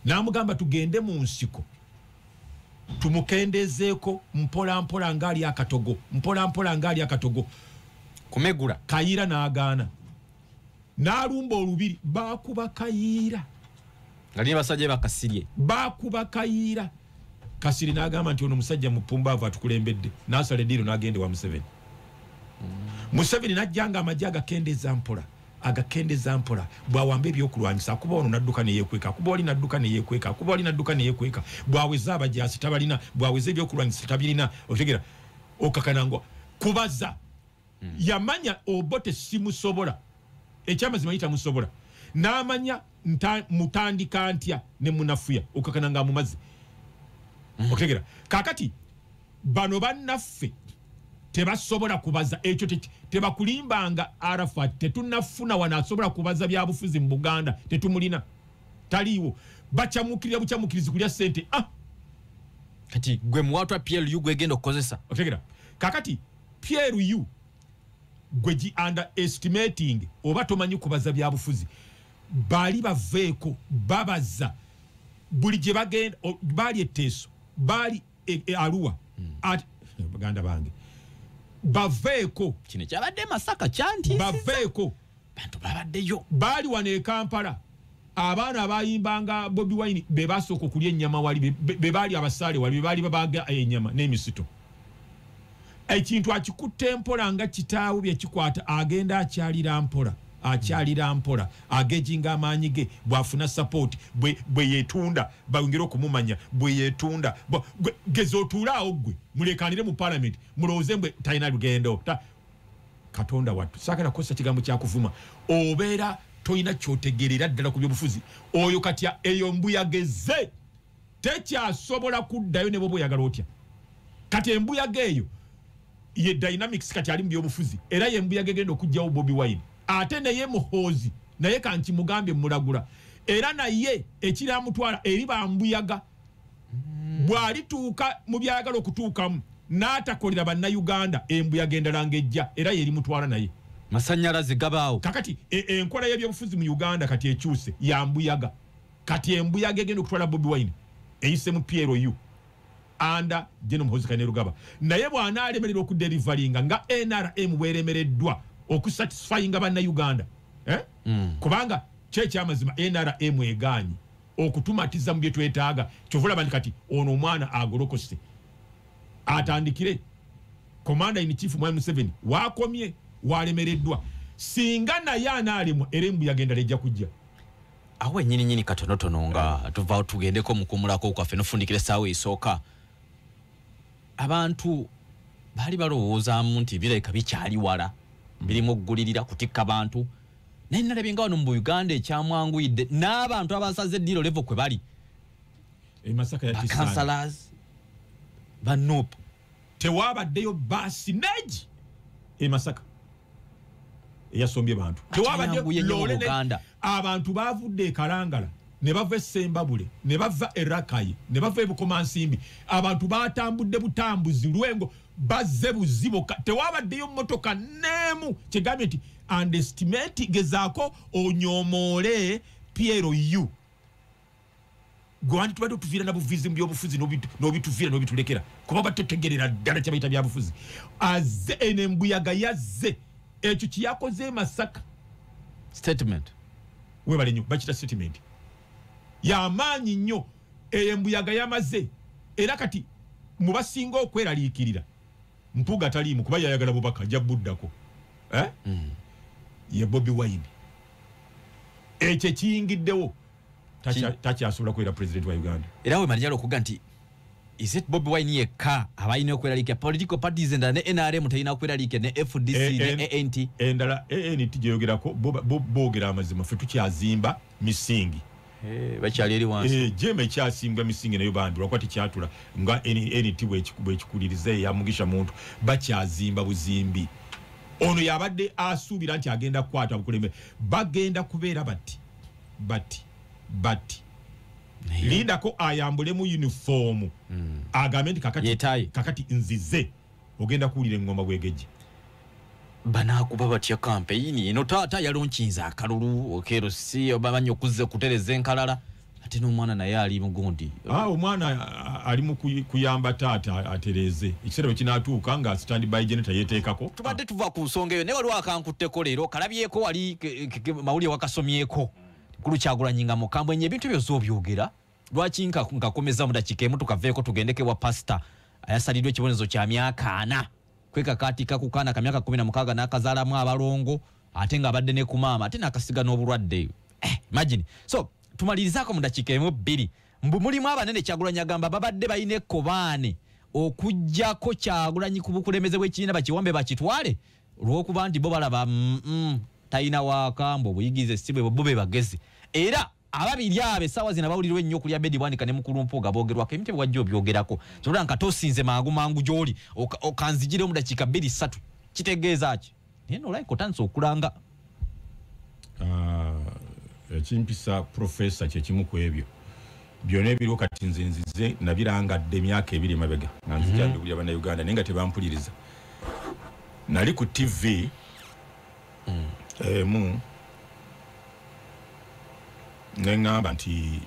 n'amugamba tugende mu nsiko tumukendezeeko mpola mpola ngali akatogo kumegula Kayiira n'agaana n'alumba olubiri bakuba Kayiira ngali basajja bakasirye bakuba Kayiira Kasiri n'agamba nti ono musajja mupumbaavu atukulembedde n'asala eddiiro n'agende wa Museveni Museveni n'ajjanga amajje agakendeza mpola bwawamba ebyokulwanyisa akuba ono n'adduka ne yeekweka akuba oli n'adduka ne yeekweka bwaweza abajaasi tabalina bwaweza ebyokulwanyisa tabirina otegera okakanangwa kubaza yamanya Obote simusobola ekyamazima yita musobola n'amanya mutandika ntya ne munafuya okakananga mu mazzi otegera kakati bano bannaffe tebasobola kubaza ekyo tebakulimbanga Arafat tetunafuna wanasobola kubaza byabufuzi mu Buganda tetumulina taliwo bachamukirira buchamukirizi kulya sente kati gwe muwatwa PLU gwegenda okukozesa otegera kakati PLU gwe gi underestimating oba tomanyi kubaza byabufuzi bali baveeko babaza buli gye bagenda bali etteeso bali Arua baganda bange baveeko kino kyabadde Masaka kyanti baveeko bantu babaddeyo bali wane Kampala abaana abayimbanga Bobi Wine be basooka okulya ennyama wali be bali abasaale wali be bali babaga ennyama n'emisito ekintu akikutte mpola nga kitaawo byekikwata agenda akyalira mpola agejinga amaanyi ge bwafuna support bwe yeetunda bayongera okumumanya bwe yeetunda geze otuulaawo gwe mulekanire mu parliament mulowooze mbwe talina lugendo Katonda wattu saagala kukosa kigambo kyakuvuma obeera toyina kyotegeerera ddala ku byobufuzi oyo katya eyo mbuyageze tekyasobola kuddayo ne bwoba oyagala otya kati embuyaga eyo ye dynamics kati ali mu byobufuzi era ye embuyaga egenda okujjawo Bobi Wine ate naye muhoozi naye kanti mugambye mulagula era naye ekiramutwala eri bambuyaga bwalituuka mu byayagala okutuukamu n'atakolera bannayuganda embuyaga endala ng'ejja era yeri mutwala naye masannyalaze gabaawo kakati enkola y'ebyobufuzi mu Uganda kati ekyuse yambuyaga kati embuyaga egenda okutwala Bobi Wine eyise mu PLU anda General Muhoozi Kainerugaba naye bw'anaalemerera okuderivalinga nga NRM bweremereddwa okusatisfyinga bannayuganda kubanga kyekyamazima NRM egaanyi okutumatiza mu bye twetaaga kyovulaba nti kati ono omwana agolokose atandikire Commander in Chief Mwami Museveni wakomye walemereddwa singa naye anaalemwa era embuyaga endala ejja kujja awe nyini katonotono nga tuva tugendeko mukumulako kwaffe nofundikira essaawa esooka abantu bali balowoozamu nti birabika bikyali wala birimu oggulirira kutikka bantu naye nalabye nga wano mu Uganda ekyamwanguyidde n'abantu abasaze eddiiro level kwe bali bakansalas banupu tewabaddeyo baasi neegi Masaka eyasombye bantu tewabaddeyo abantu bavudde e Kalangala ne bava Sembabule ne bava Erakayi ne bava Bukomansimbi abantu batambudde butambuzi lwengo bazze buzibo tewabaddeyo mmotoka neemu kyegambye nti underestimate gezaako onyomoole Piero yu gwandi tubadde tuviira na buvizi mu byobufuzi n'obituviira n'obitulekera kuba batetegerera ddala kye bayita byabufuzi azze enembuyaga yazze ekyo kiyakoze Masaka statement webale nnyo bakita statement y'amaanyi nnyo embuyaga yamaze era kati mubasinga okweraliikirira Mpuuga taliimu kuba yayagala bubaka ajja buddako ye Bobi Wine ekyo kiyingiddewo takyasobola kubeera president wa Uganda era we malijalo okuga nti is it Bobi Wine yekka abalina okweraliikira political parties endala ne NRM talina okweraliikira ne FDC ne ANT endala ANT gyeyogerako boogera amazima ffe tukyazimba misingi bakyali eri wansi jeme ekyasimbwa misingi nayo bandi lwakuba tekyatula nga NT bwekikulirize ya Mugisha muntu bakyazimba buzimbi ono yabadde asuubira nti agenda kukwata bukulembeze bagenda kubeera bati lindako ayambule mu uniform agambe nti kakati nzize ogenda kuwulira engoma bwegeje banakuba batya campaign eno taata yalonkinza akalulu okero si obamanyi okuzze kutereza enkalala ate n'omwana naye ali mugundi omwana ali mu kuyamba taata atereze ekiseera bwe kinaatuuka nga standby generator yeteekako tubadde tuva ku nsonga eyo naye waliwo akankutteko leero kalabyeko wali mawulire wakasomyeko kulu Kyagulanyi nga mukambwe nye ebintu byose obyogera lwaki nkakomeza mu dakiika emu tukaveeko tugendeke wa pasita ayasaliddwa ekibonezo kya myaka 4 kwekakaatika ku kaana ka myaka 16 n'akazaalamu abalongo ate ng'abadde ne ku maama ate n'akasiga n'obulwadde imagine so tumalirizaako mu dakiika emu 2 mulimu abanene Kyagulanyi agamba babadde balina ekkobaane okuggyako Kyagulanyi ku bukulembeze bw'ekibiina bakiwambe bakitwale olw'okuba nti bo balaba talina wakambo obuyigize si bwe bo be bagezi era ababiri abe sawa zina bawulirwa ennyo okulya Abed Bwanika ne mukulu Mpuuga boogerwako ebintu bwajja obyogerako kyolwa nka tosinze mangu gy'oli okanzigire mu dakiika 2-3 kitegeeza ki naye nolabika otandise okulanga ekimpisa profesa kyekimu ku ebyo byonna ebiriwo kati nzinzize nabirangadde emyaka 2 mabega nga nzijambulira bannayuganda naye nga tebampuliriza nali ku TV nengamba nti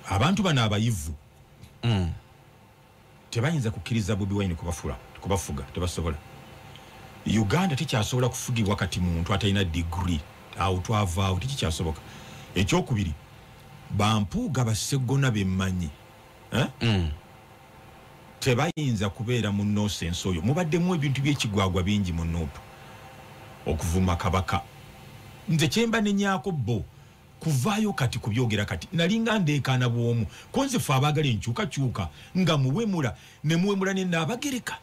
abantu bano abayivu tebayinza kukkiriza Bobi Wine kubafuga tebasobola Uganda tekyasobola kufugibwa kati muntu atalina degree awo twavaawo tekikyasoboka ekyokubiri bampuuga bassegona bemmanyi tebayinza kubeera mu nonsense oyo mubaddemu ebintu by'ekigwagwa bingi mu Nuupu okuvuma kabaka nze kyemba nenyaako bo kuvaayo kati kubyogera kati nalinga ndeekaana bw'omu ko nze fe abaagala enkyukakyuka nga muwemula ne muwemula ne naabagereka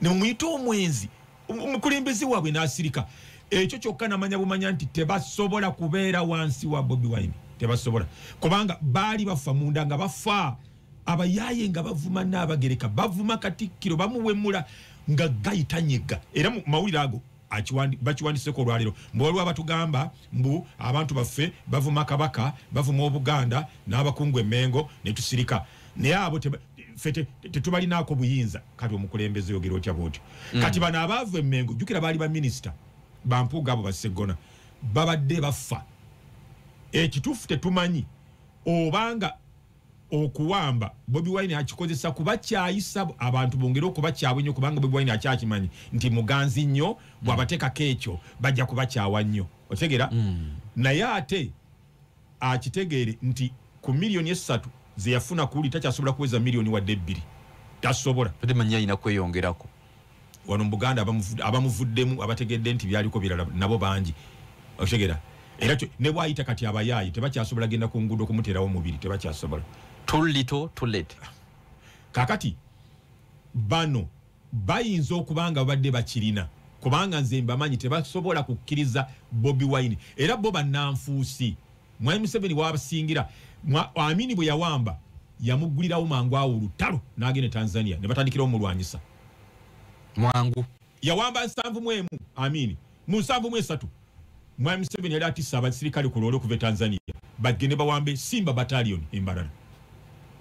ne mumuyita omwenzi omukulembeze waabwe n'asirika ekyo kyokka namanya bumanya nti tebasobola kubeera wansi wa Bobi Wine tebasobola kubanga baali bafa munda nga bafa abayaaye nga bavuma n'abagereka bavuma Katikkiro bamuwemula nga gayita nyega era mu mawulire ago bakiwandiseko olwaliro mbu waliwo abatugamba mbu abantu baffe bavuma kabaka bavuma Obuganda n'abakungu Emmengo ne tusirika naye abo tetubalinaako buyinza kati omukulembeze yogera otya bwotyo kati bano abaava Emmengo jjukira baali baminisita bampuuga abo bassegona babadde bafa ekituufu tetumanyi obanga okuwamba Bobi Wine akikozesa kubakyayisa abantu bongere okubakyawa nnyo kubanga Bobi Wine akyakimanyi nti muganzi nnyo bw'abateekako ekyo bajja kubakyawa nnyo otegera naye ate akitegeere nti ku miliyoni 3 ze yafuna kuwuli takyasobola kuweza miliyoni wadde 2 tasobola temanyi alina kweyongerako wano mu Buganda abamuvuddemu abategedde nti byaliko birala nabo bangi otegera era ne bwayita kati abayaayi tebakyasobola genda ku nguudo kumuterawo omubiri tebakyasobola too little too late kakati bano bayinza okubanga babadde bakirina kubanga nze mbamanyi tebasobola kukkiriza Bobi Wine era bo bannanfuusi Mwami Museveni wabasingira Amini bwe yawamba yamuggulirawo mangu awo olutalo n'agenda Tanzania ne batandikira omulwanyisa mwangu yawamba 71 Amini mu 73 Mwami Museveni yali atisa abasirikale ku lwolo kuva Tanzania bagende bawambe Simba Battalion Embarara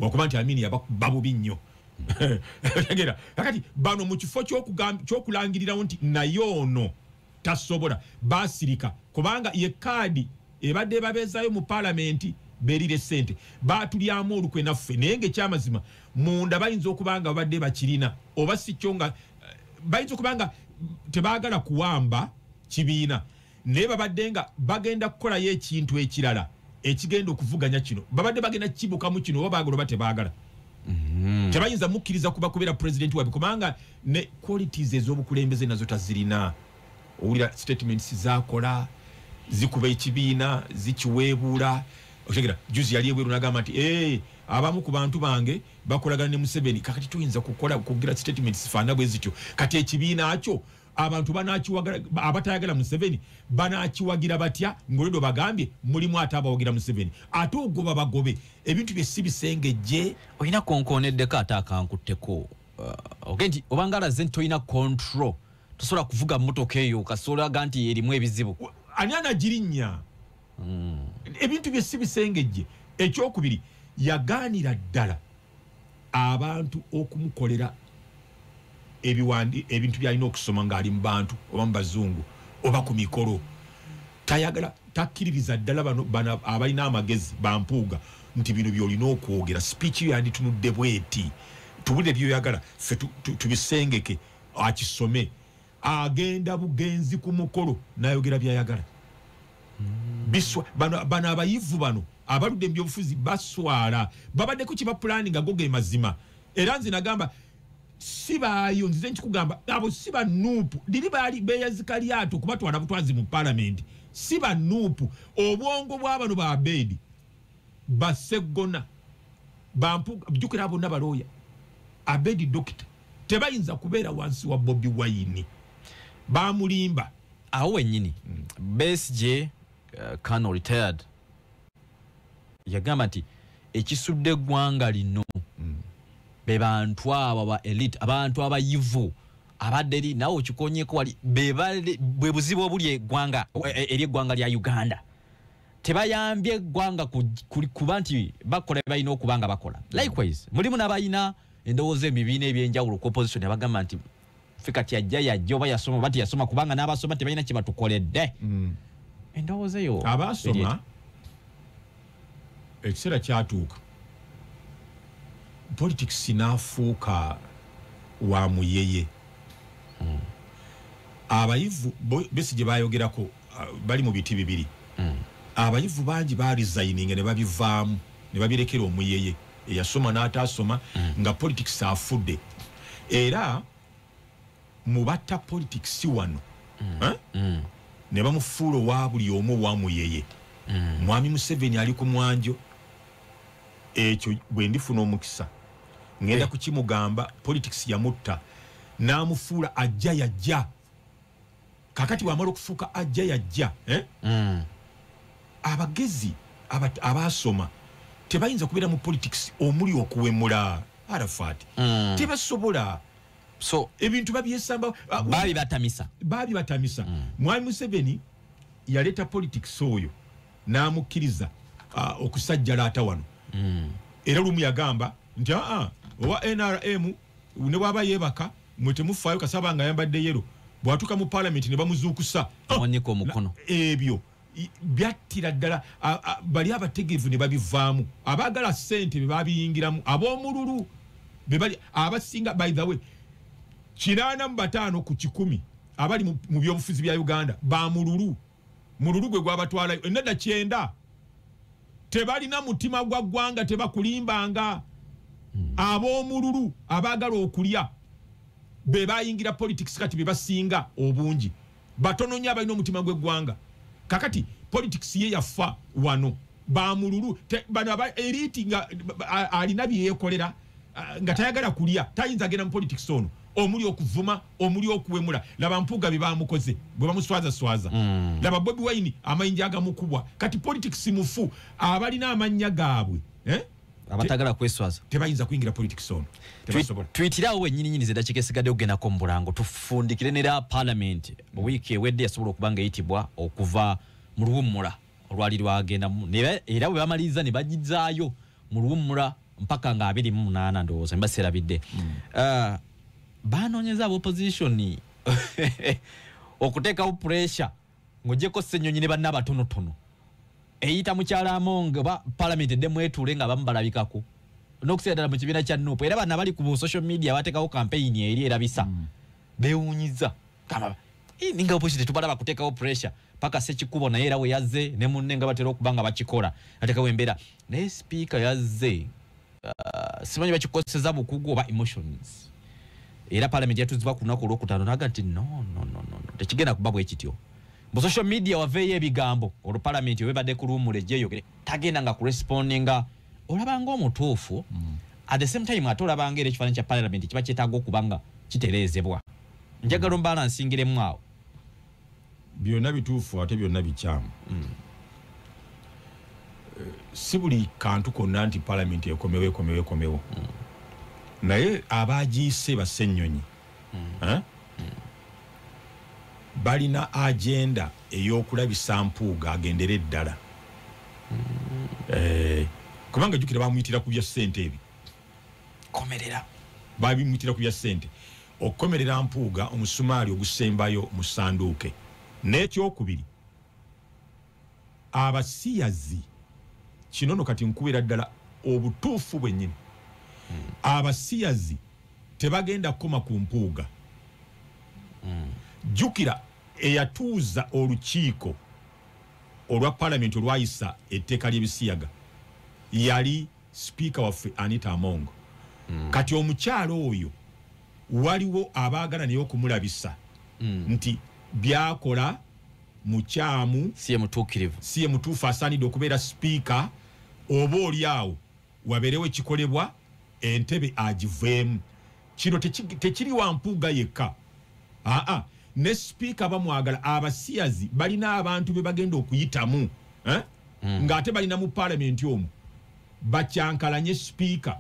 wakuba nti Amini yababubi nnyo Tegera kakati bano mu kifo ky'okulangirirawo nti naye ono tasobola basirika kubanga ye kaadi ebadde babeezaayo mu parliament berire sente batulyamu olukwe naffe naye ng'ekyamazima munda bayinza okubanga babadde bakirina oba si kyo nga bayinza okubanga tebaagala kuwamba kibiina naye babadde nga bagenda kukolayo ekintu ekirala ekigenda okuvuganya kino babadde bagenda kibukamu kino oba baagala oba tebaagala tebayinza mukkiriza kubeera president waabwe kubanga ne qualities ez'obukulembeze nazo tazirina owulira statements zakola zikuba ekibiina zikiweebuula otegera juzi yali ebweru n'agamba nti abamu ku bantu bange bakolagana ne Museveni kakati tuyinza kugira statements faana bwe zityo kati ekibiina kyo abantu banakiwagala abatayagala Museveni banakiwagira batya ngolodo bagambye mulimu atabawagira Museveni ate ogoba bagobe ebintu bye si bisengejje oyina konkoneddeko ate akankutteko ogenti obangala ze toyina control tosobola kuvuga mmotoka eyo kasolaga nti erimu ebizibu ani anagirinnya ebintu bye si bisengejje ekyokubiri yagaanira ddala abantu okumukolera ebintu byalina okusoma ng'ali mu bantu oba mu bazungu oba ku mikolo tayagala takkiririza ddala bano abalina amagezi ba Mpuuga nti bino byolina okwogera speech yo yanditunudde bweti tubulire byoyagala ffe tubisengeke akisome agenda bugenzi ku mukolo nayogera byayagala biswa bano abayivu bano abaludde mu byobufuzi baswala babaddeko kiba planning agoge mazima era nze nagamba sibayo nzize nkikugamba abo siba nuupu diri bali beyazika lyato kubatwala butwazi mu parliament siba nuupu obwongo bw'abano ba Abed Basegona Bampuuga bjukira abo nabaloya Abed doctor tebayinza kubeera wansi wa Bobi Wine bamulimba awo wennyini BASSJA Colonel retired yagamba nti ekisudde eggwanga lino be bantu abo ba elite abantu abayivu abadde nawo kikonyeko wali bwe buzibu obuli eggwanga eri eggwanga lya Uganda tebayambye eggwanga kuba nti bakola balina okubanga bakola likewise mulimu n'abayina endowooza ebibiina ebyenjawulo ku opposition abagamba nti fika yajja oba yasoma bati yasoma kubanga n'abasoma tebalina kye batukoledde endowooza eyo abasoma ekiseera kyatuuka politics nafuuka wa muyeye abayivu besi gye bayogerako bali mu biti bibiri abayivu bangi ba resigning ne babivaamu ne babirekera omuyeye eyasoma n'ataasoma nga politics afudde era mubatta politics wano ne bamufuula owa buli omu wa muyeye Mwami Museveni ali ku mwanjo ekyo bwe ndifuna omukisa ngenda kukimugamba politics yamutta namufuula ajja yajja kakati wamala okufuuka ajja yajja abagezi abasoma tebayinza kubeera mu politics omuli okuwemula Arafat tebasobola so ebintu babyesamba babi batamisa Mwami Museveni yaleta politics oyo namukkiriza okusajjala ata wano era lumu yagamba nti owa NRM ne bwaba yeebaka mwe temufaayo kasaba nga yambadde yero bwatuka mu parliament ne bamuzuukusa onyeko omukono ebyo byattira ddala bali abategeevu ne babivaamu abaagala ssente be babiyingiramu ab'omululu be bali abasinga by the way 85 ku 100 abali mu byobufuzi bya Uganda ba mululu gwe gwabatwala endada 9 tebalina mutima gwa ggwanga tebakulimbanga ab'omululu abaagala okulya be bayingira politics kati be basinga obungi batono nnyo abalina omutima gw'eggwanga kakati politics ye yafa wano bamululu bano elite nga alina byeyekolera nga tayagala kulya tayinza genda mu politics ono omuli okuvuma omuli okuwemula laba Mpuuga bibamukoze bwe bamuswaza laba Bobi Wine amayinja agamukubwa kati politics mufu abalina amanya gaabwe abatagala kweswaza tebayinza kuingira politics ono twitirawo wennyini zedakika esigadde okugenda ko mubulango tufundikire nera parliament week ewedde yasobola okubanga eyitibwa okuva mu luwummula olwali lwagenda era bwe bamaliza ne bagizaayo mu luwummula mpaka nga 28 ndowooza mbaserabidde banoonyeza opposition okuteekawo pressure ng'ogyeko Ssenyonyi ne banna abatonotono eyita mukyala Amonga ba parliament eddemu etuule nga bamu balabikako n'okuseera ddala mu kibiina kya Nuupu era banna bali ku social media bateekawo campaign eri erabisa beewuunyiza kama ninga opposition tetubalaba kuteekawo pressure paka Ssekikubo naye era we yazze ne munne nga batera okuba nga bakikola ateekawo embeera naye speaker yazze simanyi bakikozeseza bukugu oba emotions era parliament yatuzibwa ku lunaku olwokutaano naga nti no tekigenda kuba bwe kityo mu social media waveeyo ebigambo olwo parliament webadde ku luwummula ejjeeyogere tagenda nga kurespondinga olabanga omutuufu at the same time ate olabanga era ekifaananyi kya parliament kiba kyetaaga okuba nga kitereezebwa njagala ombalansingiremu awo byonna bituufu ate byonna bikyamu si buli kantu konna nti parliament ekomewo naye abagiise ba Ssenyonyi balina agenda ey'okulabisa Mpuuga agendera eddala kubanga jjukira bamuyitira ku bya ssente ebi komerera babimuyitira ku bya ssente okukomerera Mpuuga omusumaali ogusembayo mu ssanduuke n'ekyokubiri abasiyazi kinono kati nkubira ddala obutuufu bwennyini abasiyazi tebagenda kukoma ku Mpuuga jjukira eyatuuza olukiiko olwa parliament olwayisa etteeka ly'ebisiyaga yali speaker waffe Anita Among kati omukyalo oyo waliwo abaagala naye okumulabisa nti byakola mukyamu si ye mutuufu asaanidde okubeera speaker oba oli awo wabeerewo ekikolebwa entebe agiveemu kino tekiri wa Mpuuga yekka ne speaker bamwagala abasiyazi balina abantu be bagenda okuyitamu ng'ate balina mu parliament omwo bakyankalanye speaker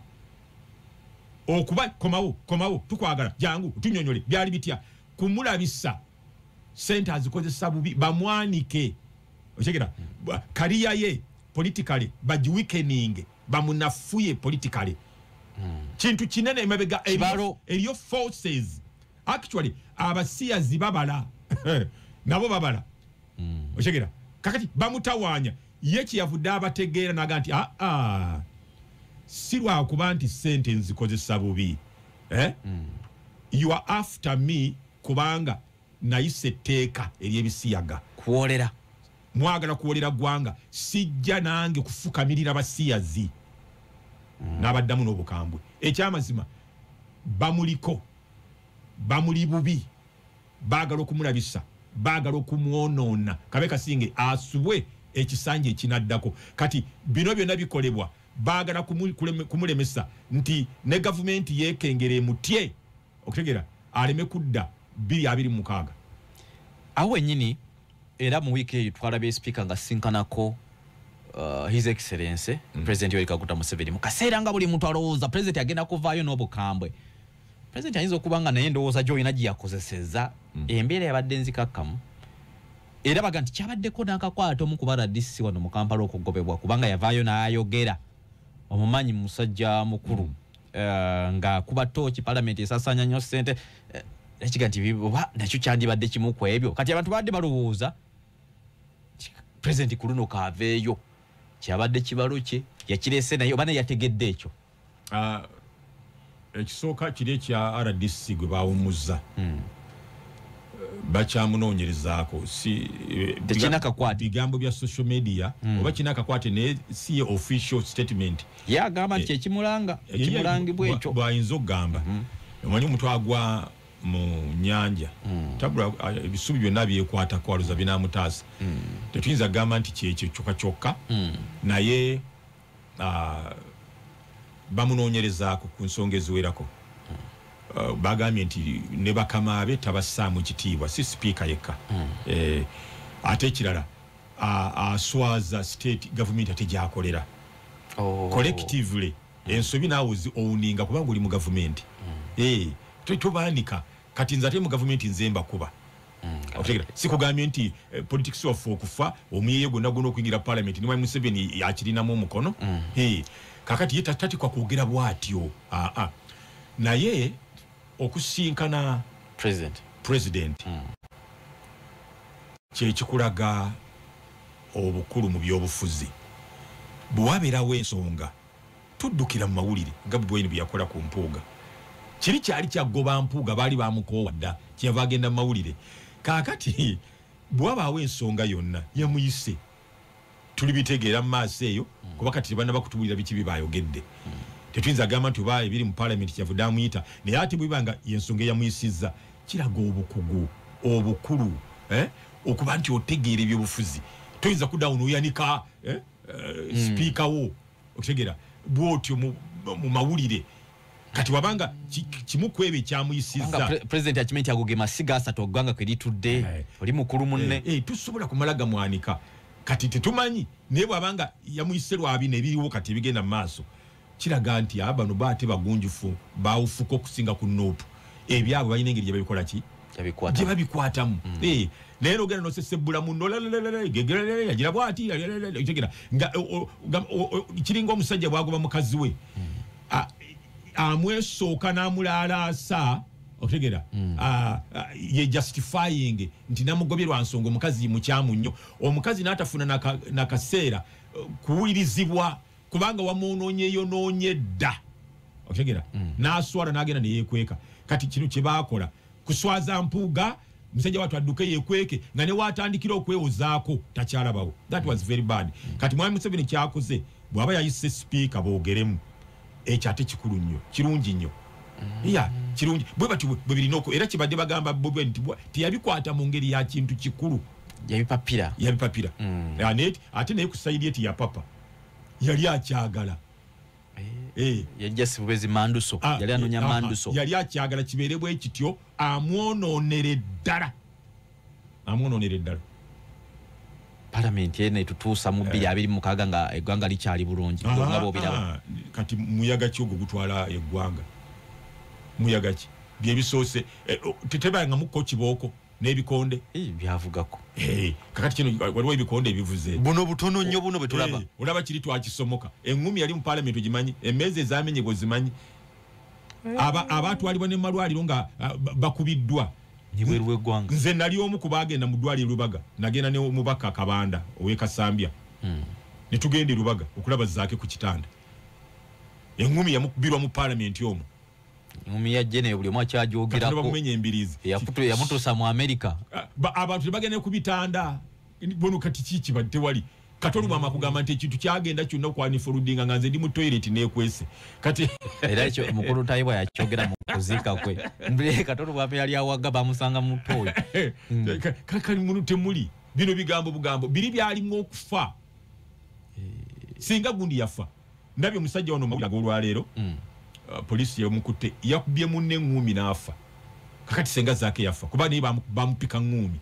okuba komawo tukwagala jangu tunyonyole byali bitya kumulabisa sente azikozesa bubi bamwanike okitegeera kariya ye politically bagiweakening bamunafuye politically kintu kinene emabega eriyo forces actually abasiyazi babala nabo babala okitegeera kakati bamutawanya ye kiyavudde abategeera naga nti si lwakuba nti sente nzikozesa bubi you are after me kubanga nayise etteeka ery'ebisiyaga kuwolera mwagala kuwolera ggwanga sijja nange kufukamirira basiyazi n'abaddamu n'obukambwe ekyamazima bamuliko bamuli bubi baagala okumulabisa baagala okumwonoona kabe kasinge asubwe ekisanja ekinaddako kati bino byonna bikolebwa baagala kumulemesa nti ne gavumenti yeekengera emutye okutegeera aleme kudda 2026 awo wennyini era mu wiiki eyo twalabye speaker nga sinkanako his excellency president Yoweri Kaguta Museveni mu kaseera nga buli muntu alowooza president agenda kuvaayo n'obukambwe president ayinza okuba nga naye ndowooza gy'olina gye yakozeseza embeera yabadde nzikakkamu era baga nti kyabaddeko n'akakwata omu ku baradisi wano mu Kampala okugobebwa kubanga yavaayo n'ayogera omumanyi musajja mukulu nga kuba tooki parliament esasaanya nnyo ssente ekiga nti oba nakyo kyandibadde kimu ku ebyo kati abantu badde balowooza president ku luno kaaveeyo kyabadde kibalo kye yakireese naye oba naye yategedde ekyo ekisooka kiri ekya RDC gwe baawumuzza bakyamunoonyerezaako bigambo bya social media oba kina akakwate naye si ye official statement yagamba nti ekimulangibwa ekyo bwayinza okugamba omanyi omuntu agwa mu nyanja tabula ebisubi byonna byekwata kwaluza binamutaasa tetuyinza gamba nti kyekyo kyokka naye bamunoonyerezaako ku nsonga eziwerako bagambye nti ne bakama be tabassaamu kitiibwa si sipiika yekka ate ekirala aswaza state government ate gyakolera collectively ensobi naawe owuninga kubanga oli mu gavumenti tobaanika kati nze ate mu gavumenti nze mbakuba sikugambye nti politics waffe okufa omuyeeye gwonna gwonna okuyingira parliament ne Museveni akirinamu omukono kakati ye tatikwa kwogera bw'atyo naye okusinkana president kyekikulaga obukulu mu byobufuzi bwewabeerawo ensonga tuddukira mu mawulire nga Bobi Wine bwe yakola ku Mpuuga kiri kyali kyagoba Mpuuga baali bamukoowa dda kyava agenda mu mawulire kaakati bwabaawo ensonga yonna yamuyise tuli bitegeera mu maaso eyo kuba kati tebanaba kutuwulira biki bibayogedde tetuyinza gamba nti oba ebiri mu parliament kyavudde amuyita naye ate bwebanga yensonga eyamuyisizza kiraga obukugu obukulu okuba nti otegeera ebyobufuzi toyinza kuddawo noyanika sipiika wo okutegeera bwotyo mu mawulire kati wabanga kimu kwebe kyamuyisizza president akimanyi nti ago ge masiga asatu oggwanga kwe litudde oli mukulu munne tusobola kumala gamwanika kati tetumanyi naye bwabanga yamuyise lwabina ebiriwo kati ebigenda mu maaso kiraga nti abano baate bagunjufu bawufuka okusinga ku nootu ebyabo balina engeri gyebabikola ki gye babikwatamu naye ogenda nosesebbula muno yagira bwati kiringa omusajja bwagoba mukazi we amwesooka n'amulalaasa otegera ye justifying nti namugobye lwa nsonga omukazi mukyamu nnyo omukazi n'atafuna nakaseera kuwulirizibwa kubanga wamwonoonyeyonoonye dda otegera n'aswala n'agenda neyeekweka kati kino kye baakola kuswaza Mpuuga musajja watu adduke yeekweke nga ne waatandikira okwewozaako takyalabawo that was very bad kati mwami Museveni kyakoze bw'aba yayise sipiika boogeremu ekyo ate kikulu nnyo kirungi nnyo kirungi bwe bati bwe birinako era kibadde bagamba Bobi nti tiyabikwata mu ngeri ya kintu kikulu yabipapira ate naye ku sayidi eti ya papa yali akyagala yajja sibubezi manduso yali anonya manduso yali akyagala kibeere bwe kityo amwonoonere ddala parliament ene tutuusa mu 2026 nga eggwanga likyali bulungi nga bw'obiraba kati muyaga ki ogwo gutwala eggwanga muyaga ki byebisoose tetebanga mukko kibooko n'ebikonde byavugako kakati kino waliwo ebikonde ebivuze buno butono nnyo buno bwe tulaba olaba kiri twakisomoka eŋŋumi yali mu parliament ogimanyi emmeezi ezamenyebwa ozimanyi abatwalibwa ne malwaliro nga bakubiddwa nyibweru w'eggwanga nze nali omu ku baagenda mu ddwaliro Lubaga nagenda ne omubaka Kabanda ow'Ekasambya ne tugenda e Lubaga okulaba zaake ku kitanda eŋŋumi yamukubirwa mu parliament omwo eŋŋumi yajje naye buli omu akyagyogerako bamumenya embiriizi yamutuusa mu America abantu tebagenda ku bitanda bono kati kiki tewali katolu mama kugamba nti ekintu kyagenda kyonna okwanifuludinga nga nze ndi mu toilet neekwese kati era ekyo mukulu tayibwa yakyogera mu kuziika kwe katolu bwame yali awaga bamusanga mu toyi kakali munu temuli bino bigambo bugambo biri byalimu okufa singa gundi yafa ndabye omusajja wano mawulire ag'olwaleero polisi yamukutte yakubye munne eŋŋumi n'afa kakati senga zaake yafa kuba naye bamupika ŋŋumi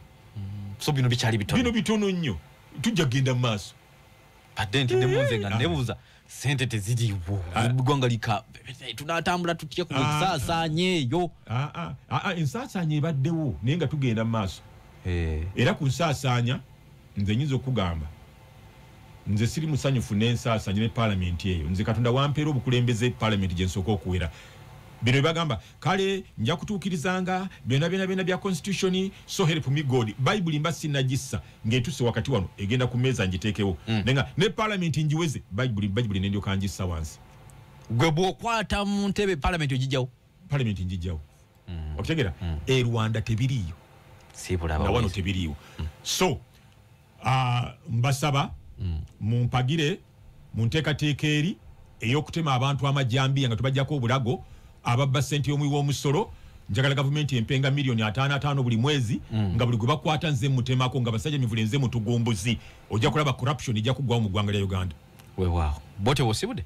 so bino bikyali bitono nnyo tujja kugenda mu maaso badde nti ne munze nga nebuuza sente teziriwo eggwanga tunatambula tutya ku nsaasaanya eyo ensaasaanya ebaddewo naye nga tugenda mu maaso era ku nsaasaanya nze nyinza okugamba nze siri musanyufu n'ensaasaanya ne parliament eyo nze Katonda wampeera obukulembeze parliament gye nsooka okuwera bino bagamba kale nja kutuukirizanga byonna bya constitution so help me God Bible mba sinagissa ng'etuse wakati wano egenda ku meeza ngiteekewo nenga ne parliament njiweze Bible nendio kanjissa wansi gwe bw'okwata mu ntebe parliament ogijjawo okutegera Rwanda tebiriiyo sibulaba wano tebiriiwo so mbasaba mumpagire munteekateeka eri ey'okutema abantu amajambiya nga tubajjako obulago ababba ssente y'omuwi w'omusolo njagala gavumenti empenga milioni 5 buli mwezi nga buli gwe bakwata nze mutemako nga Basajja Mivule nze mutugumbuzi ojja kulaba corruption ejja kugwawo mu ggwanga lya Uganda. Weewaawo bote wosibudde